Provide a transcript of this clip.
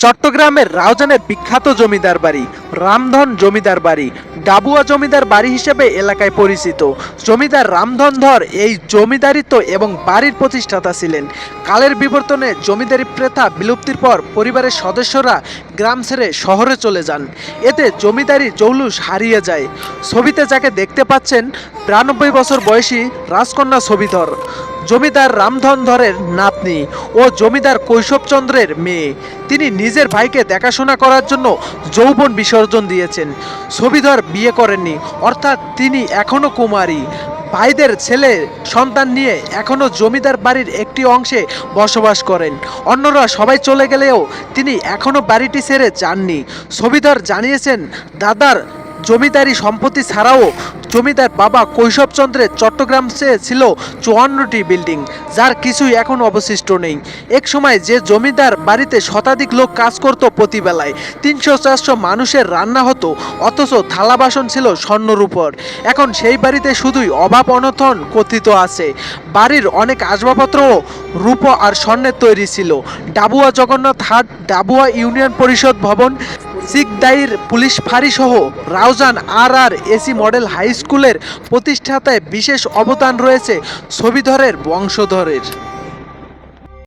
চট্টগ্রামের রাউজানের বিখ্যাত জমিদার বাড়ি রামধন জমিদার বাড়ি ডাবুয়া জমিদার বাড়ি হিসেবে এলাকায় পরিচিত। জমিদার রামধন ধর এই জমিদারিত্ব এবং বাড়ির প্রতিষ্ঠাতা ছিলেন। কালের বিবর্তনে জমিদারি প্রথা বিলুপ্তির পর পরিবারের সদস্যরা গ্রাম ছেড়ে শহরে চলে যান। এতে জমিদারি জৌলুস হারিয়ে যায়। ছবিতে যাকে দেখতে পাচ্ছেন 92 বছর বয়সী রাজকন্যা ছবিধর, জমিদার রামধন ধরের নাতনি ও জমিদার কৈশবচন্দ্রের মেয়ে। তিনি নিজের ভাইকে দেখাশোনা করার জন্য যৌবন বিসর্জন দিয়েছেন। ছবিধর বিয়ে করেননি, অর্থাৎ তিনি এখনও কুমারী। ভাইদের ছেলে সন্তান নিয়ে এখনও জমিদার বাড়ির একটি অংশে বসবাস করেন। অন্যরা সবাই চলে গেলেও তিনি এখনও বাড়িটি ছেড়ে যাননি। ছবিধর জানিয়েছেন, দাদার জমিদারি সম্পত্তি ছাড়াও জমিদার বাবা কৈশবচন্দ্রের চট্টগ্রাম ছিল 54টি বিল্ডিং, যার কিছুই এখন অবশিষ্ট নেই। এক সময় যে জমিদার বাড়িতে শতাধিক লোক কাজ করত, প্রতিবেলায় 300-400 মানুষের রান্না হতো, অথচ থালা বাসন ছিল স্বর্ণরূপর। এখন সেই বাড়িতে শুধুই অভাব অনটন কথিত আছে। বাড়ির অনেক আসবাবপত্র রূপ আর স্বর্ণের তৈরি ছিল। ডাবুয়া জগন্নাথ হাট, ডাবুয়া ইউনিয়ন পরিষদ ভবন, সিকদাইর পুলিশ ফাঁড়ি সহ রাউজান RRAC মডেল হাই স্কুলের প্রতিষ্ঠাতায় বিশেষ অবদান রয়েছে ছবিধরের বংশধরের।